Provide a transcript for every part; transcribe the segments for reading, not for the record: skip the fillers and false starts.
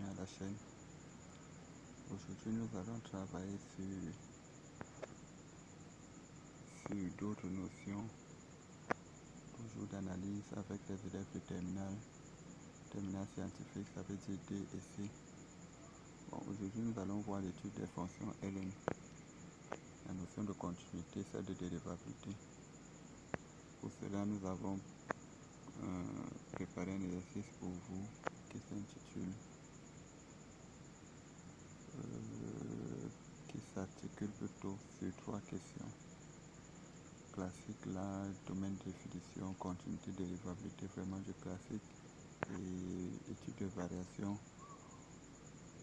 à la chaîne. Aujourd'hui, nous allons travailler sur d'autres notions, toujours d'analyse avec les élèves de terminale scientifique, ça veut dire D et C. Bon, aujourd'hui, nous allons voir l'étude des fonctions Ln, la notion de continuité, celle de dérivabilité. Pour cela, nous avons préparé un exercice pour vous qui s'articule plutôt sur 3 questions. Classique, là, domaine de définition, continuité, dérivabilité, vraiment du classique, et étude de variation,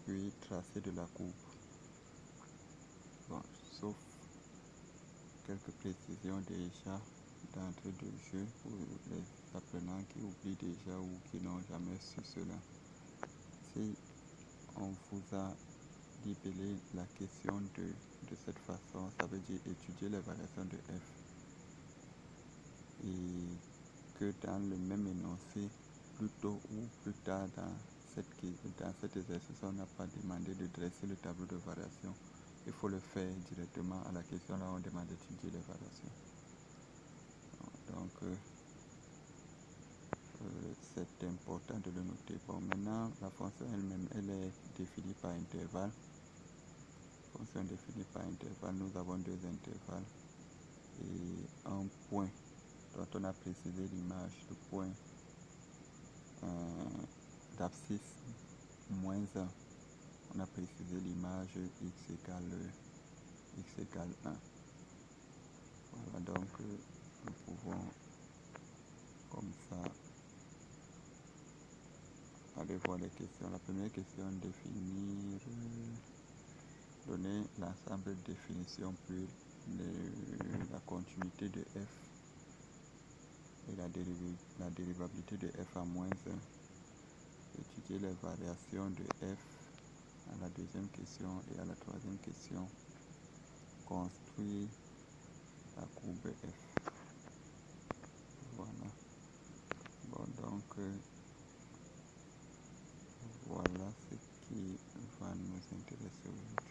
puis tracé de la courbe. Bon, sauf quelques précisions déjà d'entrée de jeu pour les apprenants qui oublient déjà ou qui n'ont jamais su cela. Si on vous a libellé la question de cette façon, ça veut dire étudier les variations de f, et que dans le même énoncé, plus tôt ou plus tard dans cet exercice, on n'a pas demandé de dresser le tableau de variation. Il faut le faire directement à la question là, on demande d'étudier les variations. Donc, c'est important de le noter. Bon, maintenant, la fonction elle-même, elle est définie par intervalle. Fonction définie par intervalle, nous avons deux intervalles et un point dont on a précisé l'image, le point d'abscisse moins 1. On a précisé l'image x égale 1. Voilà, donc nous pouvons comme ça aller voir les questions. La première question, donner l'ensemble de définitions puis la continuité de f et la dérivabilité de f à moins 1. Étudier les variations de f à la deuxième question et à la troisième question. Construire la courbe f. Voilà. Bon, donc voilà ce qui va nous intéresser aujourd'hui.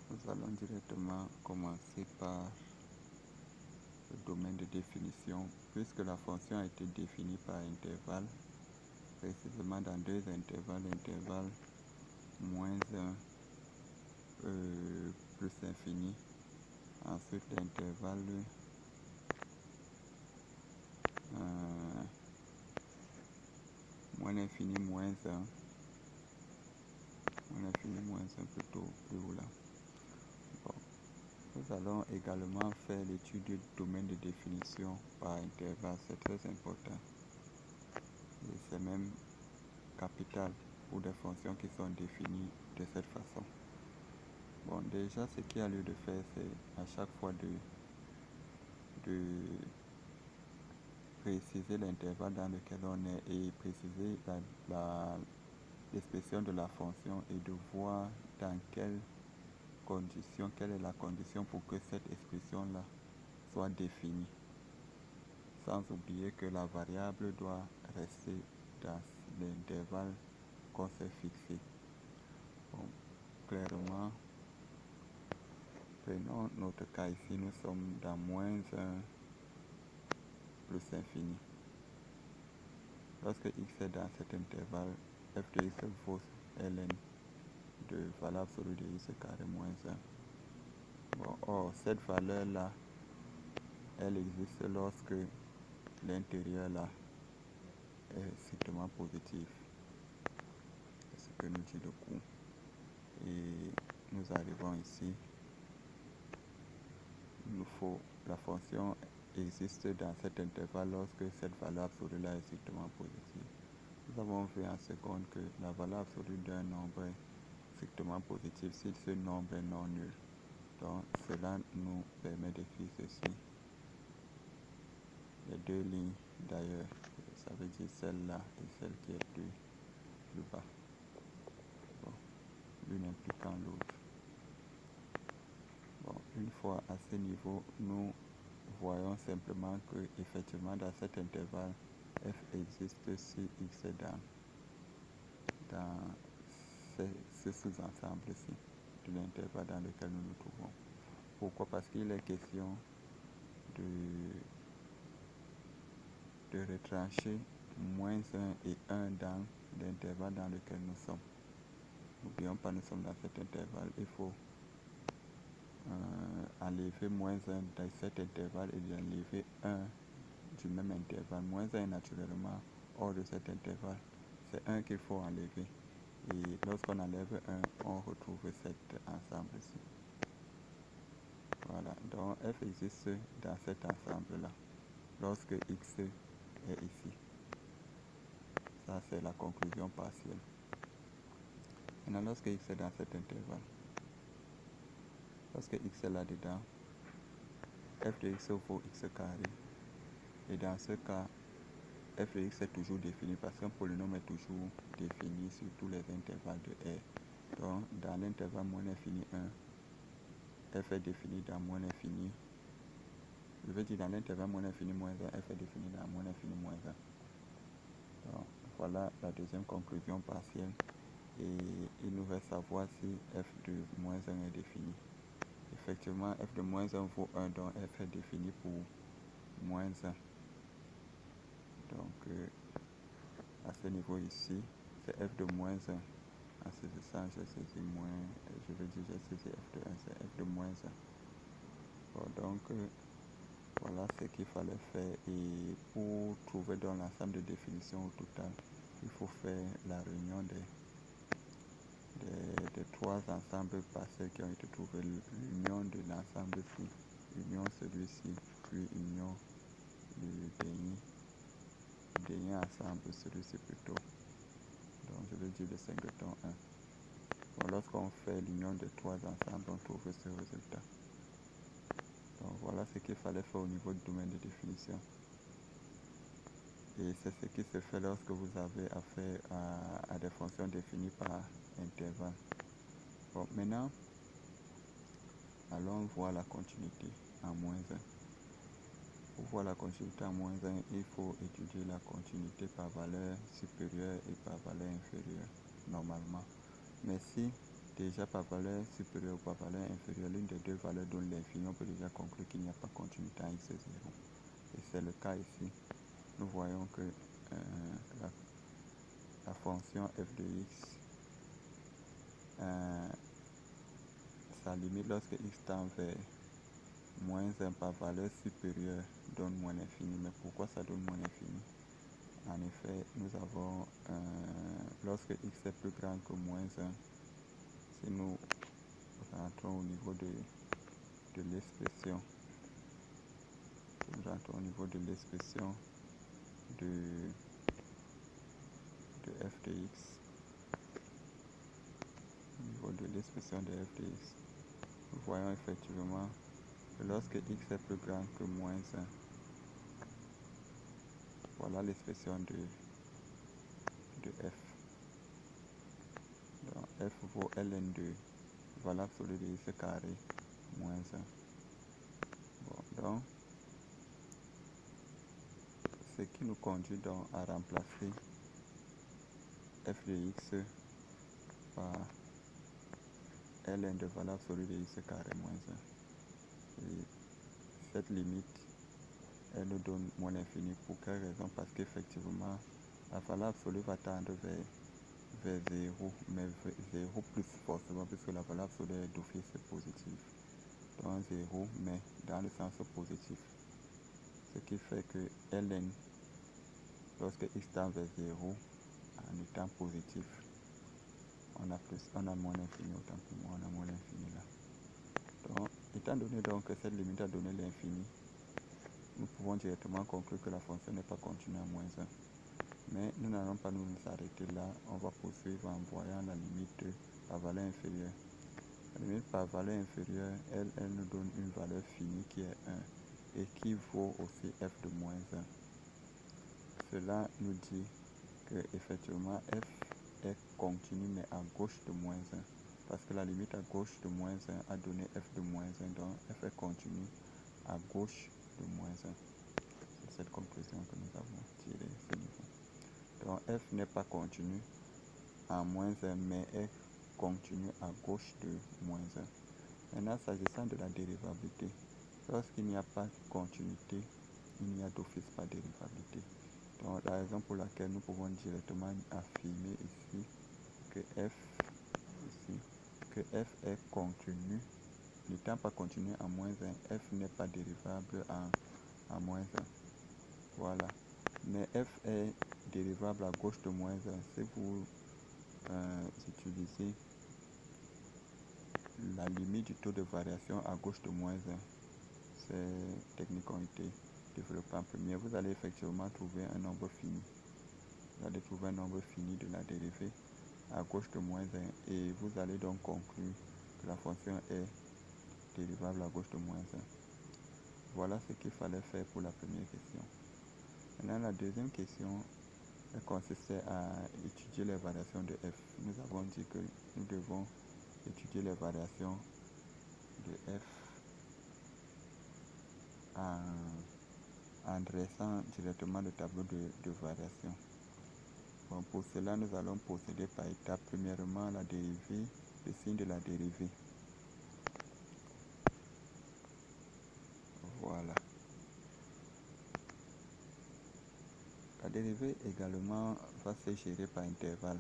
Nous allons directement commencer par le domaine de définition. Puisque la fonction a été définie par intervalle, précisément dans deux intervalles, l'intervalle moins 1 plus infini, ensuite l'intervalle moins l'infini moins 1, plutôt plus haut là. Bon. Nous allons également faire l'étude du domaine de définition par intervalle, c'est très important. Et c'est même capital pour des fonctions qui sont définies de cette façon. Bon, déjà, ce qu'il y a lieu de faire, c'est à chaque fois de préciser l'intervalle dans lequel on est et préciser l'expression de la fonction et de voir dans quelle est la condition pour que cette expression-là soit définie. Sans oublier que la variable doit rester dans l'intervalle qu'on s'est fixé. Bon, clairement, prenons notre cas ici, nous sommes dans moins 1 plus infini. Lorsque x est dans cet intervalle, f de x vaut ln de valeur absolue de x carré moins 1. Bon, or, cette valeur-là, elle existe lorsque l'intérieur là est strictement positif. C'est ce que nous dit le cours. Et nous arrivons ici. Il nous faut la fonction existe dans cet intervalle lorsque cette valeur absolue là est strictement positive. Nous avons vu en seconde que la valeur absolue d'un nombre est strictement positive si ce nombre est non nul. Donc cela nous permet d'écrire ceci. Les deux lignes d'ailleurs, ça veut dire celle-là et celle qui est plus bas. Bon, l'une impliquant l'autre. une fois à ce niveau, nous voyons simplement que effectivement dans cet intervalle, f existe si x est dans ce sous-ensemble-ci de l'intervalle dans lequel nous nous trouvons. Pourquoi? Parce qu'il est question de retrancher moins 1 et 1 dans l'intervalle dans lequel nous sommes. N'oublions pas, nous sommes dans cet intervalle. Il faut enlever moins 1 dans cet intervalle et enlever 1 du même intervalle. Moins 1 est naturellement hors de cet intervalle. C'est 1 qu'il faut enlever. Et lorsqu'on enlève 1, on retrouve cet ensemble-ci. Voilà, donc f existe dans cet ensemble-là, lorsque x est ici. Ça, c'est la conclusion partielle. Maintenant, lorsque x est dans cet intervalle, lorsque x est là-dedans, f de x vaut x carré. Et dans ce cas, f de x est toujours défini parce qu'un polynôme est toujours défini sur tous les intervalles de R. Donc, dans l'intervalle moins infini 1, f est défini dans moins infini. Je veux dire, dans l'intervalle moins infini moins 1, f est défini dans moins infini moins 1. Donc, voilà la deuxième conclusion partielle. Et il nous reste à savoir si f de moins 1 est défini. Effectivement, f de moins 1 vaut 1, donc f est défini pour moins 1. Donc, à ce niveau ici, c'est f de moins 1. En saisissant, j'ai saisi moins, je veux dire, j'ai saisi f de 1, c'est f de moins 1. Bon, donc, voilà ce qu'il fallait faire. Et pour trouver dans l'ensemble de définitions au total, il faut faire la réunion des trois ensembles partiels qui ont été trouvés, l'union de l'ensemble-ci, union celui-ci, puis union du dernier ensemble, celui-ci plutôt. Donc je veux dire le singleton 1. Bon, lorsqu'on fait l'union des trois ensembles, on trouve ce résultat. Donc voilà ce qu'il fallait faire au niveau du domaine de définition. Et c'est ce qui se fait lorsque vous avez affaire à des fonctions définies par intervalle. Bon, maintenant, allons voir la continuité en moins 1. Pour voir la continuité en moins 1, il faut étudier la continuité par valeur supérieure et par valeur inférieure, normalement. Mais si déjà par valeur supérieure ou par valeur inférieure, l'une des deux valeurs donne l'infini, on peut déjà conclure qu'il n'y a pas de continuité en x0. Et c'est le cas ici. Nous voyons que la fonction f de x, sa limite lorsque x tend vers moins 1 par valeur supérieure donne moins l'infini. Mais pourquoi ça donne moins l'infini? En effet, nous avons, lorsque x est plus grand que moins 1, si nous rentrons au niveau de l'expression, nous rentrons au niveau de l'expression de f de x, au niveau de l'expression de f de x, nous voyons effectivement que lorsque x est plus grand que moins 1, voilà l'expression de f. Donc f vaut ln de valeur absolue de x carré moins 1. Bon, donc, ce qui nous conduit donc à remplacer f de x par ln de valeur absolue de x carré moins 1. Et cette limite, elle nous donne moins l'infini. Pour quelle raison? Parce qu'effectivement, la valeur absolue va tendre vers 0, mais 0 plus forcément, puisque la valeur absolue est d'office positive. Donc 0, mais dans le sens positif. Ce qui fait que ln, lorsque x tend vers 0, en étant positif, on a moins l'infini, autant pour moi, on a moins l'infini là. Donc, étant donné donc que cette limite a donné l'infini, nous pouvons directement conclure que la fonction n'est pas continue à moins 1. Mais nous n'allons pas nous arrêter là, on va poursuivre en voyant la limite par valeur inférieure. La limite par valeur inférieure, elle nous donne une valeur finie qui est 1 et qui vaut aussi f de moins 1. Cela nous dit que effectivement f est continu mais à gauche de moins 1. parce que la limite à gauche de moins 1 a donné f de moins 1, donc f est continu à gauche de moins 1. C'est cette conclusion que nous avons tirée à ce niveau. Donc f n'est pas continu à moins 1, mais est continu à gauche de moins 1. Maintenant, s'agissant de la dérivabilité, lorsqu'il n'y a pas de continuité, il n'y a d'office pas de dérivabilité. Donc la raison pour laquelle nous pouvons directement affirmer ici que f est continu, n'étant pas continu à moins 1, f n'est pas dérivable à moins 1. Voilà. Mais f est dérivable à gauche de moins 1 si vous utilisez la limite du taux de variation à gauche de moins 1. Ces techniques ont été développées en premier. Vous allez effectivement trouver un nombre fini. Vous allez trouver un nombre fini de la dérivée à gauche de moins 1 et vous allez donc conclure que la fonction est dérivable à gauche de moins 1. Voilà ce qu'il fallait faire pour la première question. Maintenant, la deuxième question consistait à étudier les variations de f. Nous avons dit que nous devons étudier les variations de f en dressant directement le tableau de variation. Bon, pour cela, nous allons procéder par étapes. Premièrement, la dérivée, le signe de la dérivée. Voilà. La dérivée également va se gérer par intervalle.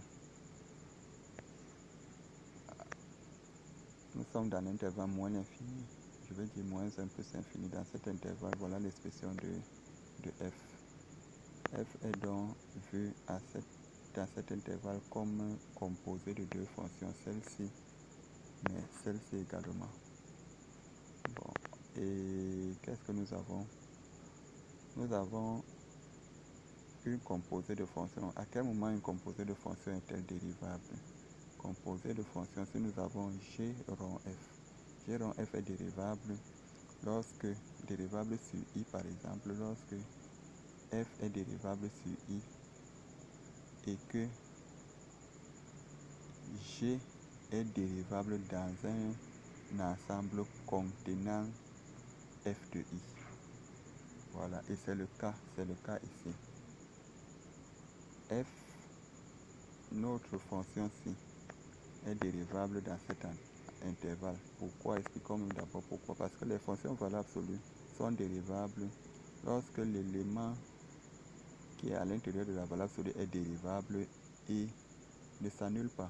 Nous sommes dans l'intervalle moins l'infini. Je vais dire moins 1 plus infini. Dans cet intervalle, voilà l'expression de f. F est donc vu dans cet intervalle comme composé de deux fonctions, celle-ci, mais celle-ci également. Bon, et qu'est-ce que nous avons? Nous avons une composée de fonctions. À quel moment une composée de fonctions est-elle dérivable? Composée de fonctions, si nous avons g rond f. G rond f est dérivable lorsque, dérivable sur i par exemple, lorsque f est dérivable sur i et que g est dérivable dans un ensemble contenant f de i. Voilà, et c'est le cas ici. F, notre fonction-ci, est dérivable dans cet intervalle. Pourquoi? Expliquons-nous d'abord pourquoi. Parce que les fonctions valeurs absolues sont dérivables lorsque l'élément qui est à l'intérieur de la valeur absolue est dérivable et ne s'annule pas.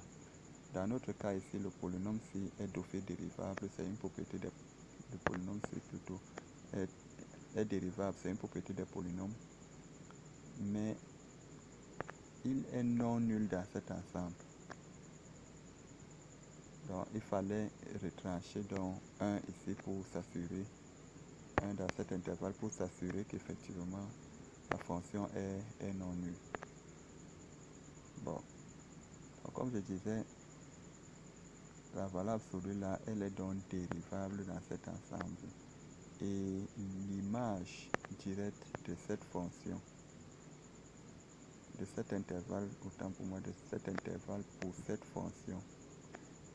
Dans notre cas ici, le polynôme ci est d'office dérivable, c'est une propriété le polynôme ci plutôt est dérivable, c'est une propriété des polynômes, mais il est non nul dans cet ensemble. Donc il fallait retrancher donc 1 ici pour s'assurer, 1 dans cet intervalle pour s'assurer qu'effectivement la fonction est non nulle. Bon, donc, comme je disais, la valeur absolue là, elle est donc dérivable dans cet ensemble. Et l'image directe de cette fonction, de cet intervalle, autant pour moi de cet intervalle pour cette fonction,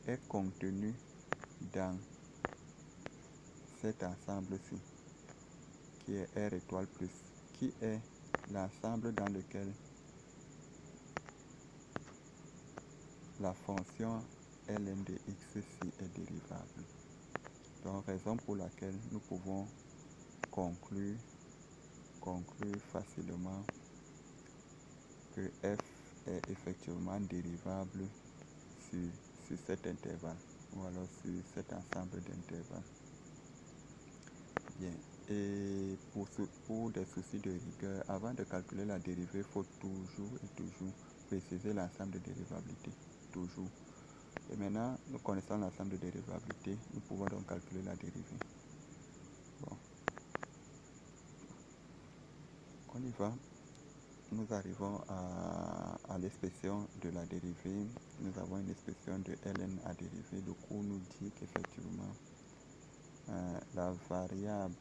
est contenue dans cet ensemble-ci, qui est R étoile plus, qui est l'ensemble dans lequel la fonction ln de x est dérivable. Donc, raison pour laquelle nous pouvons conclure facilement que f est effectivement dérivable sur cet intervalle, ou alors sur cet ensemble d'intervalles. Bien. Et pour des soucis de rigueur, avant de calculer la dérivée, il faut toujours préciser l'ensemble de dérivabilité. Toujours. Et maintenant, nous connaissons l'ensemble de dérivabilité, nous pouvons donc calculer la dérivée. Bon. On y va. Nous arrivons à l'expression de la dérivée. Nous avons une expression de ln à dériver. Le cours nous dit qu'effectivement, la variable,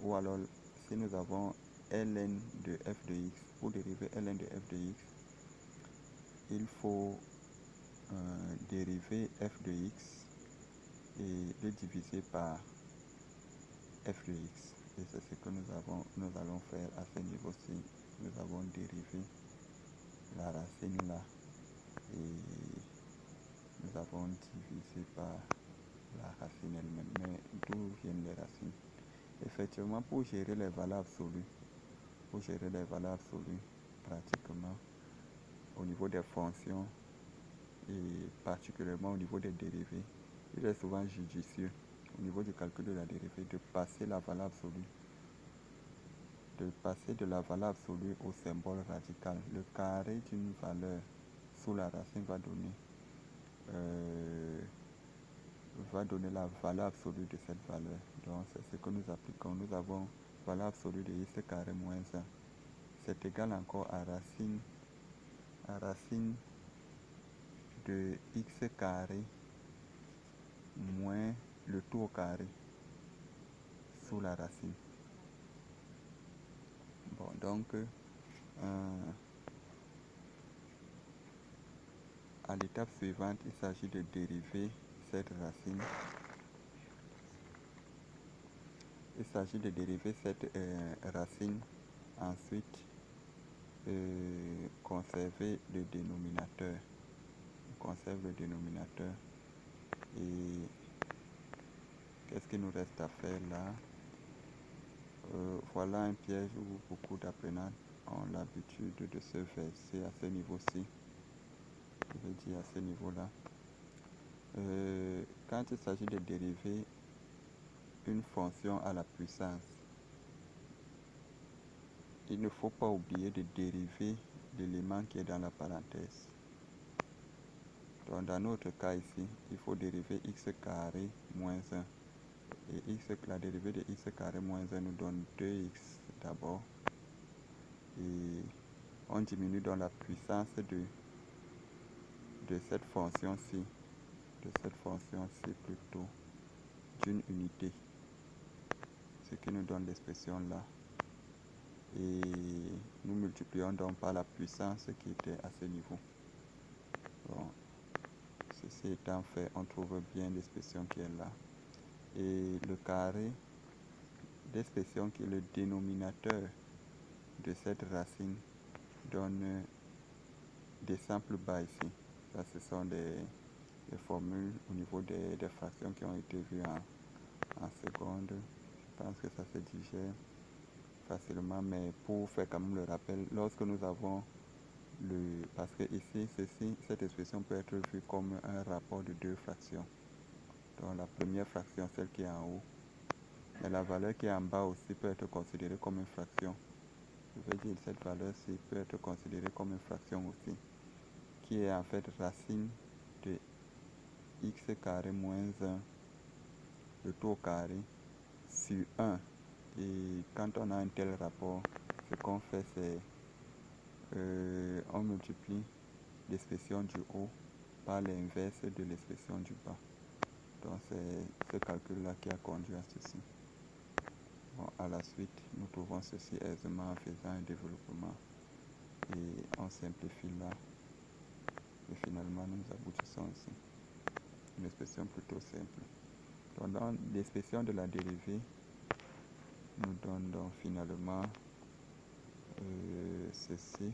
ou alors si nous avons ln de f de x, pour dériver ln de f de x, il faut dériver f de x et le diviser par f de x. Et c'est ce que nous allons faire à ce niveau-ci. Nous avons dérivé la racine là et nous avons divisé par la racine elle-même. Mais d'où viennent les racines? Effectivement, pour gérer les valeurs absolues, pratiquement au niveau des fonctions et particulièrement au niveau des dérivés, il est souvent judicieux au niveau du calcul de la dérivée de passer la valeur absolue, de la valeur absolue au symbole radical. Le carré d'une valeur sous la racine va donner la valeur absolue de cette valeur. Donc c'est ce que nous appliquons. Nous avons valeur absolue de x carré moins 1. C'est égal encore à racine de x carré moins le tout au carré sous la racine. Bon, donc à l'étape suivante, il s'agit de dériver cette racine. Ensuite conserver le dénominateur. On conserve le dénominateur. Et qu'est-ce qu'il nous reste à faire là? Voilà un piège où beaucoup d'apprenants ont l'habitude de se verser à ce niveau-ci. Je veux dire à ce niveau-là. Quand il s'agit de dériver une fonction à la puissance, il ne faut pas oublier de dériver l'élément qui est dans la parenthèse. Donc dans notre cas ici, il faut dériver x carré moins 1. Et la dérivée de x carré moins 1 nous donne 2x d'abord. Et on diminue dans la puissance de cette fonction-ci, plutôt, d'une unité. Ce qui nous donne l'expression là. Et nous multiplions donc par la puissance qui était à ce niveau. Bon, ceci étant fait, on trouve bien l'expression qui est là. Et le carré d'expression qui est le dénominateur de cette racine donne des simples bas ici. Ça, ce sont des formules au niveau des fractions qui ont été vues en seconde. Je pense que ça se digère facilement, mais pour faire quand même le rappel, lorsque nous avons parce que ici, cette expression peut être vue comme un rapport de deux fractions. Donc la première fraction, celle qui est en haut, mais la valeur qui est en bas aussi peut être considérée comme une fraction. Je veux dire, cette valeur-ci peut être considérée comme une fraction aussi, qui est en fait racine de x carré moins 1, le tout au carré, sur 1. Et quand on a un tel rapport, ce qu'on fait, c'est on multiplie l'expression du haut par l'inverse de l'expression du bas. Donc c'est ce calcul-là qui a conduit à ceci. Bon, à la suite, nous trouvons ceci aisément en faisant un développement. Et on simplifie là. Et finalement, nous aboutissons ici. Une expression plutôt simple. Donc, dans l'expression de la dérivée, nous donne donc finalement ceci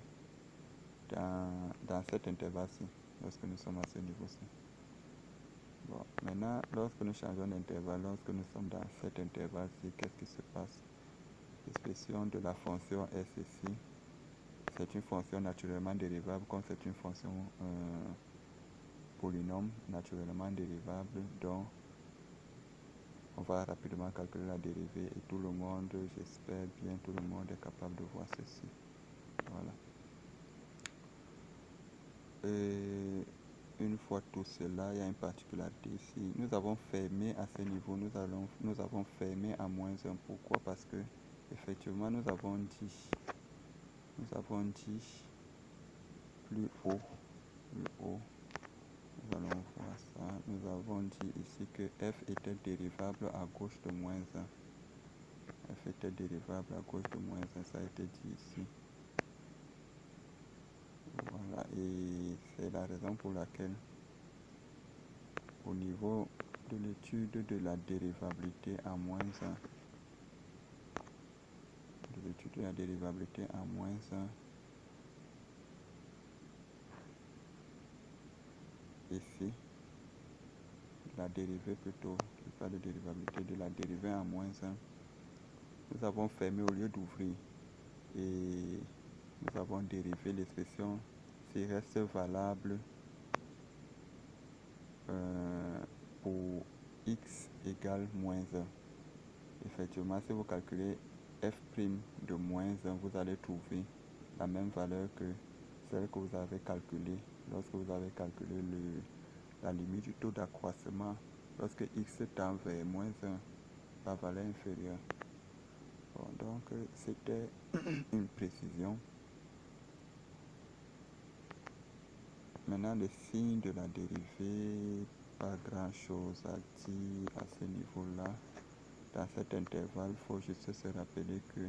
dans cet intervalle-ci, lorsque nous sommes à ce niveau-ci. Bon, maintenant, lorsque nous changeons d'intervalle, lorsque nous sommes dans cet intervalle-ci, qu'est-ce qui se passe? L'expression de la fonction s ici, c'est une fonction naturellement dérivable, comme c'est une fonction polynôme naturellement dérivable, donc on va rapidement calculer la dérivée et tout le monde, j'espère bien, tout le monde est capable de voir ceci. Voilà. Et une fois tout cela, il y a une particularité ici. Nous avons fermé à ce niveau, nous avons fermé à moins 1. Pourquoi? Parce que effectivement nous avons dit plus haut, nous allons voir ça. Nous avons dit ici que f était dérivable à gauche de moins 1. F était dérivable à gauche de moins 1, ça a été dit ici. Voilà, et c'est la raison pour laquelle au niveau de l'étude de la dérivabilité à moins 1, ici, la dérivée plutôt, pas de dérivabilité, de la dérivée à moins 1, nous avons fermé au lieu d'ouvrir et nous avons dérivé l'expression s'il reste valable pour x égale moins 1. Effectivement, si vous calculez f' de moins 1, vous allez trouver la même valeur que celle que vous avez calculée lorsque vous avez calculé la limite du taux d'accroissement lorsque x tend vers moins 1, la valeur inférieure. Bon, donc, c'était une précision. Maintenant, le signe de la dérivée, pas grand-chose à dire à ce niveau-là. Dans cet intervalle, il faut juste se rappeler que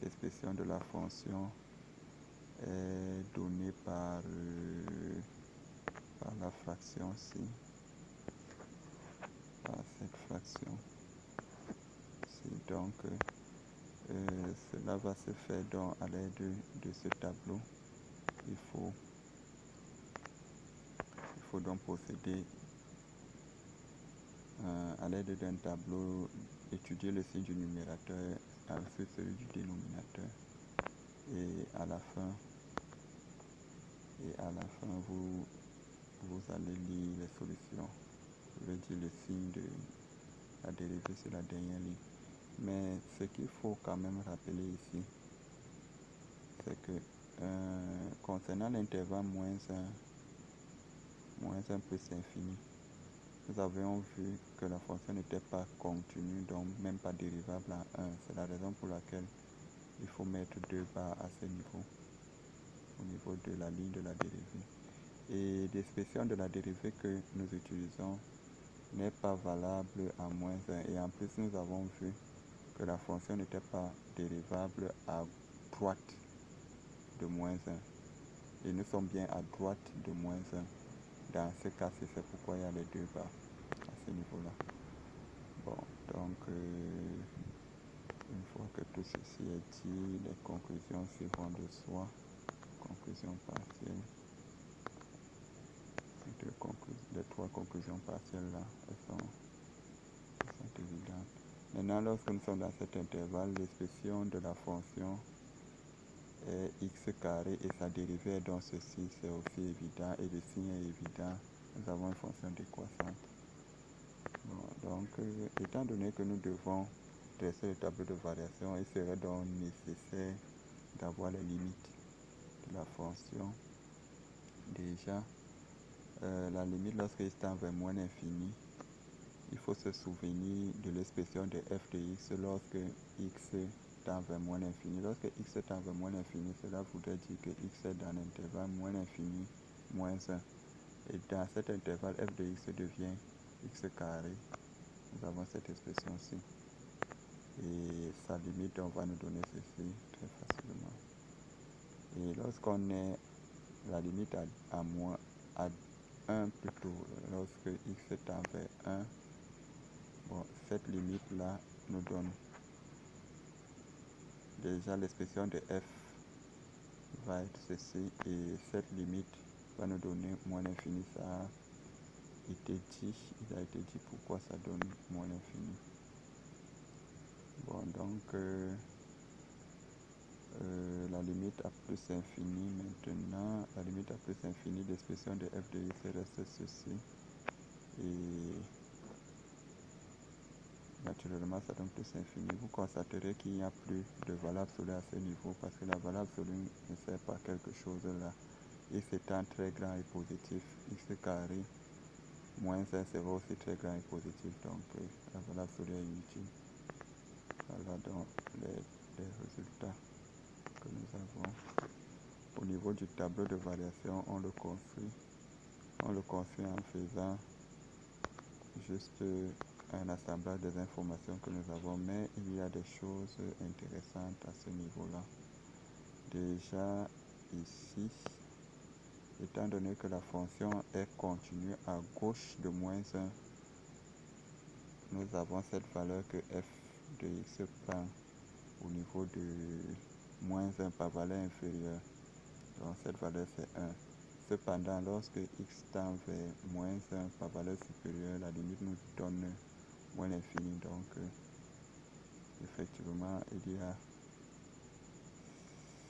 l'expression de la fonction est donnée par la fraction ci, par cette fraction ci. Donc, cela va se faire donc à l'aide de ce tableau. Il faut donc procéder à l'aide d'un tableau, étudier le signe du numérateur avec celui du dénominateur. Et à la fin, vous allez lire les solutions. Je vais dire le signe de la dérivée sur la dernière ligne. Mais ce qu'il faut quand même rappeler ici, c'est que concernant l'intervalle moins 1 plus infini, nous avions vu que la fonction n'était pas continue, donc même pas dérivable à 1. C'est la raison pour laquelle il faut mettre 2 barres à ce niveau, au niveau de la ligne de la dérivée. Et l'expression de la dérivée que nous utilisons n'est pas valable à moins 1. Et en plus, nous avons vu que la fonction n'était pas dérivable à droite de moins 1. Et nous sommes bien à droite de moins 1. Dans ce cas-ci, c'est pourquoi il y a les 2 barres à ce niveau-là. Bon, donc, une fois que tout ceci est dit, les conclusions suivront de soi. Conclusion partielle. Les 3 conclusions partielles là, elles sont évidentes. Maintenant, lorsque nous sommes dans cet intervalle, l'expression de la fonction est x carré et sa dérivée est donc ceci, c'est aussi évident et le signe est évident. Nous avons une fonction décroissante. Bon, donc, étant donné que nous devons dresser le tableau de variation, il serait donc nécessaire d'avoir les limites de la fonction. Déjà, la limite lorsque x tend vers moins l'infini, il faut se souvenir de l'expression de f de x lorsque x tend vers moins l'infini. Lorsque x tend vers moins l'infini, cela voudrait dire que x est dans l'intervalle moins l'infini, moins 1. Et dans cet intervalle, f de x devient x carré. Nous avons cette expression-ci. Et sa limite, on va nous donner ceci très facilement. Et lorsqu'on est la limite à 1 plutôt, lorsque x tend vers 1, bon, cette limite-là nous donne déjà l'expression de f va être ceci, et cette limite va nous donner moins l'infini. Ça a été dit, il a été dit pourquoi ça donne moins l'infini. Bon, donc la limite à plus infini maintenant, la limite à plus infini, l'expression de f de x reste ceci, et naturellement ça donne plus infini. Vous constaterez qu'il n'y a plus de valeur absolue à ce niveau parce que la valeur absolue ne sert pas à quelque chose là. X étant très grand et positif, x carré moins 1 sera aussi très grand et positif, donc la valeur absolue est inutile. Voilà donc les résultats que nous avons. Au niveau du tableau de variation, on le construit en faisant juste un assemblage des informations que nous avons, mais il y a des choses intéressantes à ce niveau-là. Déjà ici, Étant donné que la fonction est continue à gauche de moins 1, nous avons cette valeur que f de x prend au niveau de moins 1 par valeur inférieure. Donc cette valeur c'est 1. Cependant, lorsque x tend vers moins 1 par valeur supérieure, la limite nous donne moins l'infini. Donc effectivement, il y a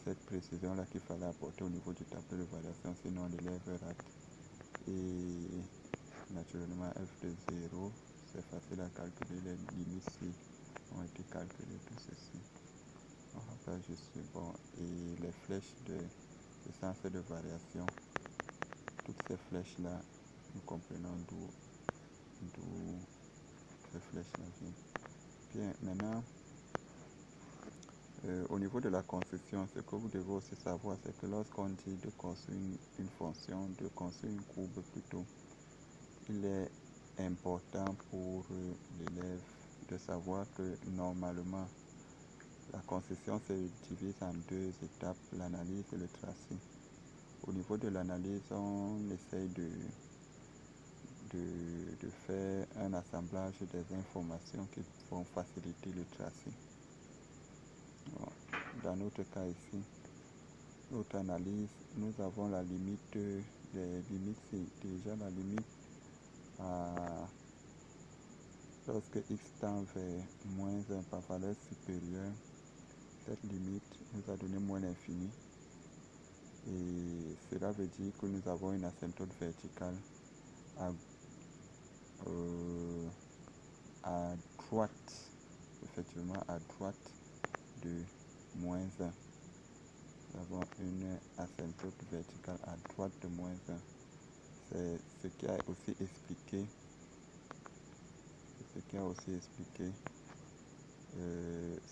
cette précision là qu'il fallait apporter au niveau du tableau de variation, sinon l'élève rate. Et naturellement f de 0, c'est facile à calculer, les limites ici ont été calculées, tout ceci. On rappelle juste bon, et les flèches de sens de variation, toutes ces flèches là, nous comprenons d'où ces flèches là viennent. Bien, maintenant, au niveau de la construction, ce que vous devez aussi savoir, c'est que lorsqu'on dit de construire une fonction, de construire une courbe plutôt, il est important pour l'élève de savoir que normalement, la construction se divise en deux étapes, l'analyse et le tracé. Au niveau de l'analyse, on essaye de faire un assemblage des informations qui vont faciliter le tracé. Bon, dans notre cas ici, notre analyse, nous avons la limite, les limites, c'est déjà la limite lorsque x tend vers moins 1 par valeur supérieure. Cette limite nous a donné moins l'infini. Et cela veut dire que nous avons une asymptote verticale à droite, effectivement à droite de moins 1. Nous avons une asymptote verticale à droite de moins 1. C'est ce qui a aussi expliqué,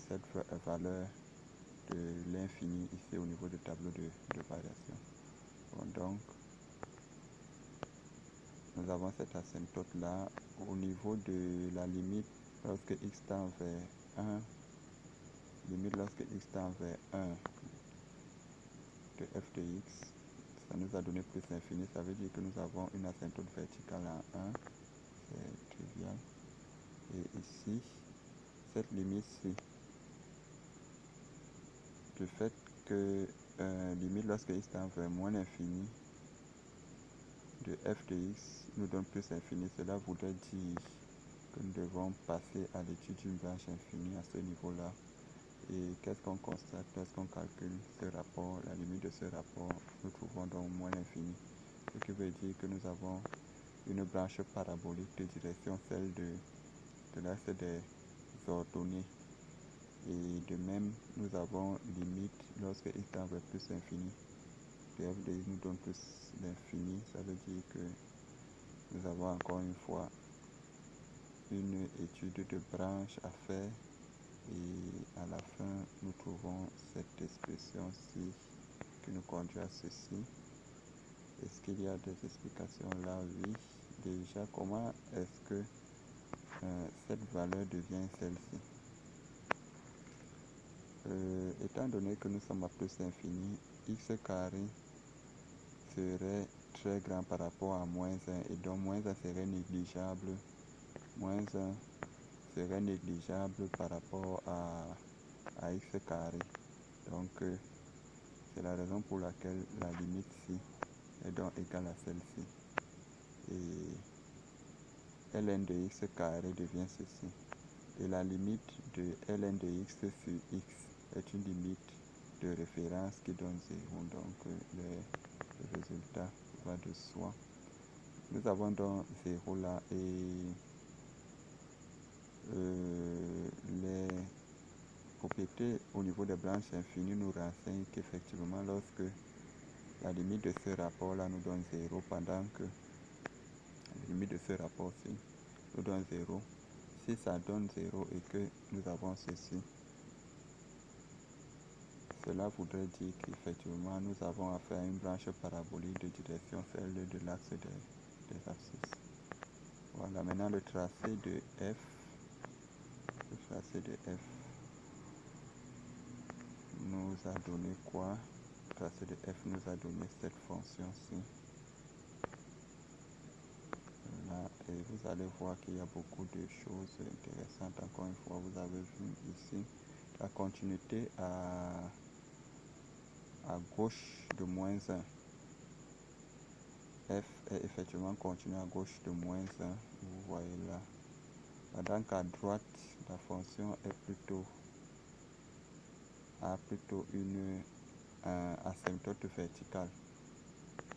cette valeur de l'infini ici au niveau du tableau de variation. Bon, donc, nous avons cette asymptote là au niveau de la limite lorsque x tend vers 1, lorsque x tend vers 1 de f de x, ça nous a donné plus l'infini, ça veut dire que nous avons une asymptote verticale à 1, c'est trivial. Et ici, cette limite-ci, le fait que limite lorsque x tend vers moins l'infini de f de x nous donne plus l'infini, cela voudrait dire que nous devons passer à l'étude d'une branche infinie à ce niveau-là. Et qu'est-ce qu'on constate lorsqu'on calcule ce rapport, la limite de ce rapport, nous trouvons donc moins l'infini. Ce qui veut dire que nous avons une branche parabolique de direction, celle de l'axe des ordonnées. Et de même, nous avons limite lorsque x tend vers plus l'infini. f de x nous donne plus l'infini, ça veut dire que nous avons encore une fois une étude de branche à faire. Et à la fin, nous trouvons cette expression-ci qui nous conduit à ceci. Est-ce qu'il y a des explications là? Oui. Déjà, comment est-ce que cette valeur devient celle-ci? Étant donné que nous sommes à plus l'infini, x carré serait très grand par rapport à moins 1 et donc moins 1 serait négligeable. Moins 1 serait négligeable par rapport à x carré. Donc c'est la raison pour laquelle la limite ci est donc égale à celle-ci. Et ln de x carré devient ceci. Et la limite de ln de x sur x est une limite de référence qui donne 0. Donc le résultat va de soi. Nous avons donc 0 là et les propriétés au niveau des branches infinies nous renseignent qu'effectivement lorsque la limite de ce rapport là nous donne 0 pendant que la limite de ce rapport-ci nous donne 0. Si ça donne 0 et que nous avons ceci, cela voudrait dire qu'effectivement nous avons affaire à une branche parabolique de direction, celle de l'axe des abscisses. Voilà, maintenant le tracé de f nous a donné quoi? tracé de f nous a donné cette fonction-ci. Là, et vous allez voir qu'il y a beaucoup de choses intéressantes. Encore une fois, vous avez vu ici la continuité à gauche de moins 1. F est effectivement continue à gauche de moins 1. Vous voyez là. Pendant qu'à droite, la fonction est a plutôt une asymptote verticale.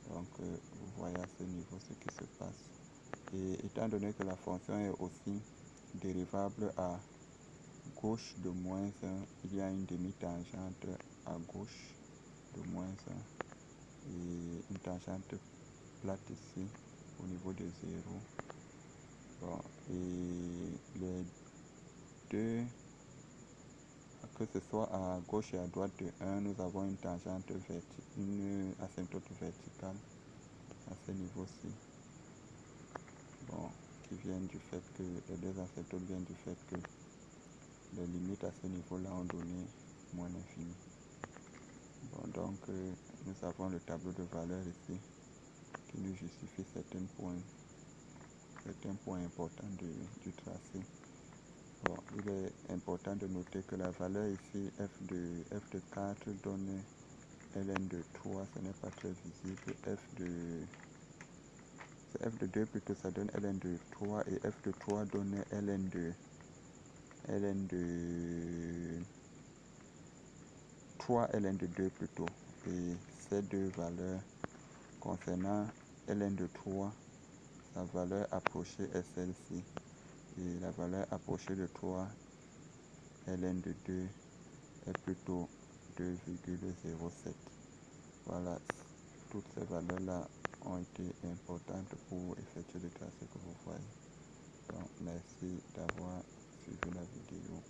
Donc, vous voyez à ce niveau ce qui se passe. Et étant donné que la fonction est aussi dérivable à gauche de moins 1, il y a une demi-tangente à gauche de moins 1 et une tangente plate ici au niveau de 0. Bon, et les deux, que ce soit à gauche et à droite de 1, nous avons une tangente une asymptote verticale à ce niveau-ci. Bon, qui viennent du fait que les deux asymptotes viennent du fait que les limites à ce niveau-là ont donné moins l'infini. Bon, donc nous avons le tableau de valeurs ici qui nous justifie certains points importants du tracé. Bon, il est important de noter que la valeur ici, f de 4 donne ln de 3, ce n'est pas très visible. F de 2 plutôt, ça donne ln de 3 et f de 3 donne ln de 3 ln de 2 plutôt. Et ces deux valeurs concernant ln de 3, sa valeur approchée est celle-ci. Et la valeur approchée de 3, ln de 2 est plutôt 2,07. Voilà, toutes ces valeurs-là ont été importantes pour effectuer le tracé que vous voyez. Donc, merci d'avoir suivi la vidéo.